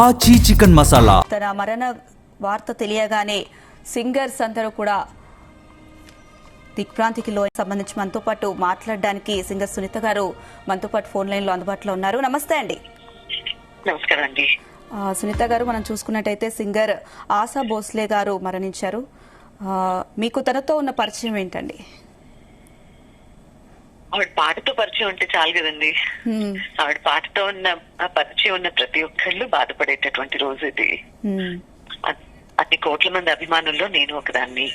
ఆచి చికెన్ మసాలా. తన మరణ వార్త తెలియగానే సింగర్స్ అందరూ కూడా దిగ్భ్రాంతికి సంబంధించి మనతో పాటు మాట్లాడడానికి సింగర్ సునీత గారు మనతో పాటు ఫోన్ లైన్ లో అందుబాటులో ఉన్నారు. నమస్తే అండి. నమస్కారం అండి. సునీత గారు, మనం చూసుకున్నట్టయితే సింగర్ ఆశా భోస్లే గారు మరణించారు. మీకు తనతో ఉన్న పరిచయం ఏంటండి? ఆవిడ పాటతో పరిచయం ఉంటే చాలు కదండి. ఆవిడ పాటతో ఉన్న పరిచయం ఉన్న ప్రతి ఒక్కళ్ళు బాధపడేటటువంటి రోజు ఇది. అన్ని కోట్ల మంది అభిమానుల్లో నేను ఒకదాన్ని.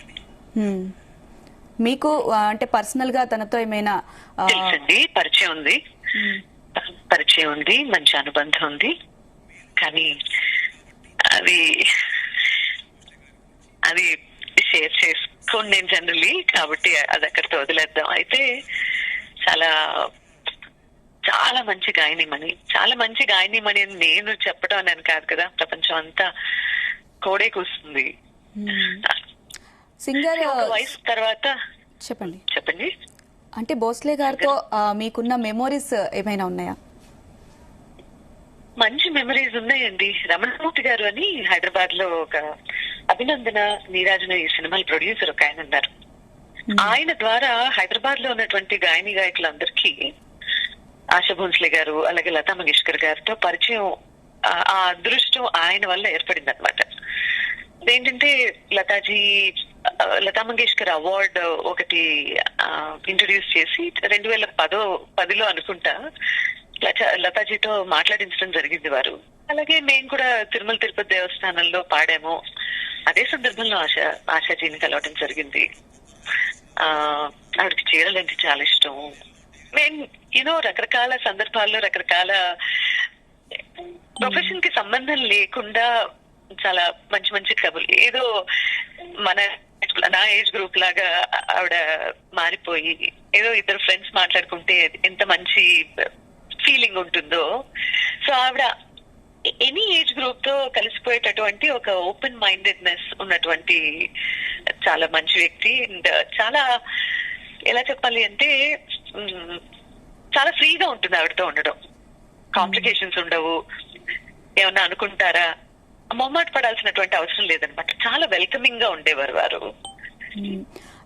మీకు అంటే పర్సనల్ గా తనతో ఏమైనా తెలుసండి? పరిచయం ఉంది, మంచి అనుబంధం ఉంది. కానీ అది షేర్ చేసుకోండి నేను జనరల్లీ, కాబట్టి అది అక్కడితో వదిలేద్దాం. అయితే చాలా చాలా మంచి గాయనిమణి, అని నేను చెప్పడం అని కాదు కదా, ప్రపంచం అంతా కోడే కూస్తుంది. సింగర్ వయసు తర్వాత చెప్పండి అంటే భోస్లే గారితో మీకున్న మెమోరీస్ ఏమైనా ఉన్నాయా? మంచి మెమరీస్ ఉన్నాయండి. రమణమూర్తి గారు అని హైదరాబాద్ లో ఒక అభినందన, నీరాజన ఈ సినిమాల ప్రొడ్యూసర్ ఒక ఆయన ఉన్నారు. ఆయన ద్వారా హైదరాబాద్ లో ఉన్నటువంటి గాయని గాయకులందరికీ ఆశా భోస్లే గారు అలాగే లతా మంగేష్కర్ గారితో పరిచయం, ఆ అదృష్టం ఆయన వల్ల ఏర్పడింది అనమాట. ఏంటంటే లతా మంగేష్కర్ అవార్డు ఒకటి ఇంట్రడ్యూస్ చేసి 2010లో అనుకుంటా లతాజీతో మాట్లాడించడం జరిగింది వారు. అలాగే మేము కూడా తిరుమల తిరుపతి దేవస్థానంలో పాడాము. అదే సందర్భంలో ఆశాజీని కలవడం జరిగింది. ఆవిడకి చీరలంటే చాలా ఇష్టం. మేము రకరకాల సందర్భాల్లో రకరకాల ప్రొఫెషన్ కి సంబంధం లేకుండా చాలా మంచి మంచి కబుర్లు, ఏదో నా ఏజ్ గ్రూప్ లాగా ఆవిడ మారిపోయి ఏదో ఇద్దరు ఫ్రెండ్స్ మాట్లాడుకుంటే ఎంత మంచి ఫీలింగ్ ఉంటుందో. సో ఆవిడ ఎనీ ఏజ్ గ్రూప్ తో కలిసిపోయేటటువంటి ఒక ఓపెన్ మైండెడ్నెస్ ఉన్నటువంటి చాలా మంచి వ్యక్తి. అండ్ చాలా ఎలా చెప్పాలి అంటే చాలా ఫ్రీగా ఉంటుంది ఆవిడతో ఉండడం. కాంప్లికేషన్స్ ఉండవు. ఏమన్నా అనుకుంటారా, మొహమాట పడాల్సినటువంటి అవసరం లేదనమాట. చాలా వెల్కమింగ్ గా ఉండేవారు వారు.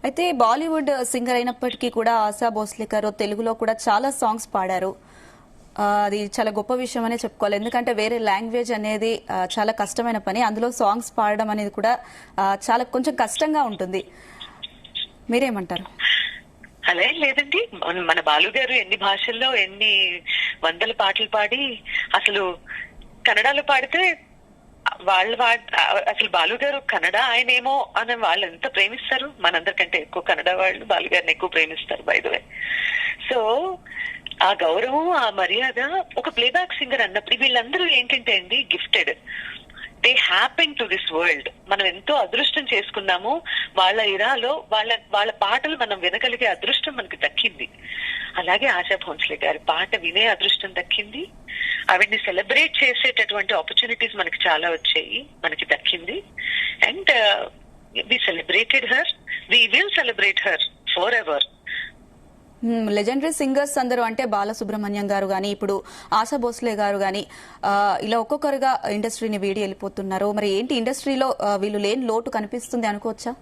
అయితే బాలీవుడ్ సింగర్ అయినప్పటికీ కూడా ఆశా భోస్లే గారు తెలుగులో కూడా చాలా సాంగ్స్ పాడారు. అది చాలా గొప్ప విషయం అనే చెప్పుకోవాలి. ఎందుకంటే వేరే లాంగ్వేజ్ అనేది చాలా కష్టమైన పని, అందులో సాంగ్స్ పాడడం అనేది కూడా చాలా కొంచెం కష్టంగా ఉంటుంది. మీరేమంటారు? అలా లేదండి, మన బాలు గారు ఎన్ని భాషల్లో ఎన్ని వందల పాటలు పాడి, అసలు కన్నడలో పాడితే అసలు బాలు గారు కన్నడ ఆయనేమో అని వాళ్ళు ఎంత ప్రేమిస్తారు. మనందరికంటే ఎక్కువ కన్నడ వాళ్ళు బాలు గారిని ఎక్కువ ప్రేమిస్తారు బై ద వే. సో ఆ గౌరవం, ఆ మర్యాద ఒక ప్లేబ్యాక్ సింగర్ అన్నప్పుడు వీళ్ళందరూ ఏంటంటే అండి gifted. They happen to this world. మనం ఎంతో అదృష్టం చేసుకున్నాము. వాళ్ళ ఇరాలో వాళ్ళ పాటలు మనం వినగలిగే అదృష్టం మనకి దక్కింది. అలాగే ఆశా భోస్లే గారి పాట వినే అదృష్టం దక్కింది. ఆవిడ్ని సెలబ్రేట్ చేసేటటువంటి ఆపర్చునిటీస్ మనకి చాలా వచ్చాయి, మనకి దక్కింది. And we celebrated her, we will celebrate her forever. Legendary singers అందరూ అంటే బాలసుబ్రహ్మణ్యం గారు గాని, ఇప్పుడు ఆశా భోస్లే గారు గాని ఇలా ఒక్కొక్కరుగా ఇండస్ట్రీని వీడి వెళ్ళిపోతున్నారు. మరి ఏంటి ఇండస్ట్రీలో వీళ్ళు లేని లోటు కనిపిస్తుంది అనుకోవచ్చా?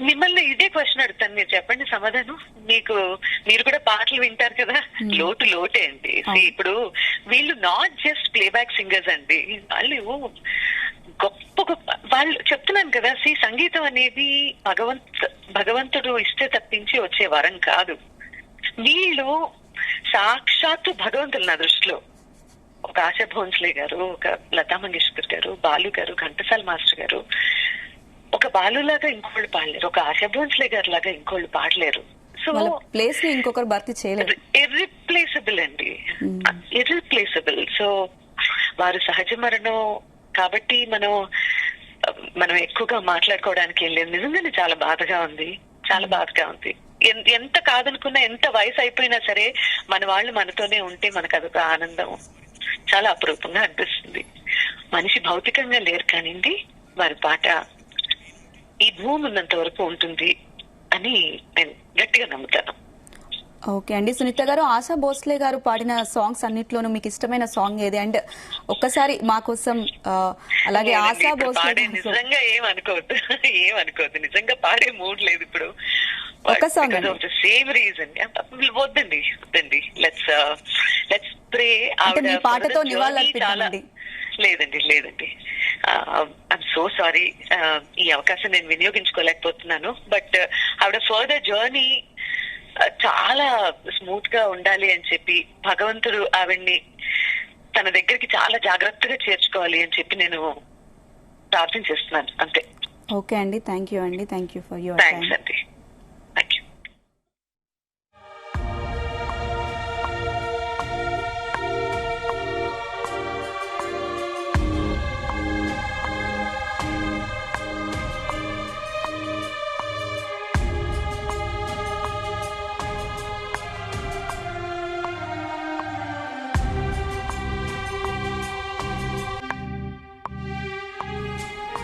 మిమ్మల్ని ఇదే క్వశ్చన్ అడుగుతాను, మీరు చెప్పండి సమాధానం. మీరు కూడా పాటలు వింటారు కదా, లోటే అండి. ఇప్పుడు వీళ్ళు నాట్ జస్ట్ ప్లేబ్యాక్ సింగర్స్ అండి, వాళ్ళు గొప్ప వాళ్ళు చెప్తున్నాను కదా. సంగీతం అనేది భగవంతుడు ఇస్తే తప్పించి వచ్చే వరం కాదు. వీళ్ళు సాక్షాత్తు భగవంతులు నా దృష్టిలో. ఒక ఆశా భోస్లే గారు, ఒక లతా మంగేష్కర్ గారు, బాలు గారు, ఘంటసాల మాస్టర్ గారు. ఒక బాలులాగా ఇంకోళ్ళు పాడలేరు, ఒక ఆశా భోస్లే గారు లాగా ఇంకోళ్ళు పాడలేరు. సో ప్లేస్ ని ఇంకొకరు భర్తీ చేయలేరు. ఇర్రిప్లేసబుల్ అండి, ఇర్రిప్లేసబుల్. సో వారు సహజ మరణం కాబట్టి మనం ఎక్కువగా మాట్లాడుకోవడానికి ఏం లేదు. నిజంగానే చాలా బాధగా ఉంది. ఎంత కాదనుకున్నా, ఎంత వయసు అయిపోయినా సరే మన వాళ్ళు మనతోనే ఉంటే మనకు అదొక ఆనందం, చాలా అపురూపంగా అనిపిస్తుంది. మనిషి భౌతికంగా లేరు కానివ్వండి, వారి పాట ఈ భూమి ఉన్నంత వరకు ఉంటుంది అని నేను గట్టిగా నమ్ముతాను. ఓకే అండి. సునీత గారు, ఆశా భోస్లే గారు పాడిన సాంగ్స్ అన్నిట్లోనూ మీకు ఇష్టమైన సాంగ్ ఏది? అండ్ ఒక్కసారి మా కోసం అలాగే ఆశా భోస్లే నిజంగా ఏమనుకోవద్దు, నిజంగా పాడే మూడ్ లేదు ఇప్పుడు. ఒక సాంగ్ సేమ్ రీజన్ వద్దండి. Let's pray. మీ పాటతో నివాళులర్పిద్దామండి. లేదండి ఐఎమ్ సో సారీ, ఈ అవకాశం నేను వినియోగించుకోలేకపోతున్నాను. బట్ ఆవిడ ఫర్దర్ జర్నీ చాలా స్మూత్ గా ఉండాలి అని చెప్పి, భగవంతుడు ఆవిడ్ని తన దగ్గరికి చాలా జాగ్రత్తగా చేర్చుకోవాలి అని చెప్పి నేను ప్రార్థన చేస్తున్నాను అంతే. ఓకే అండి, thank you for your time. Thanks అండి.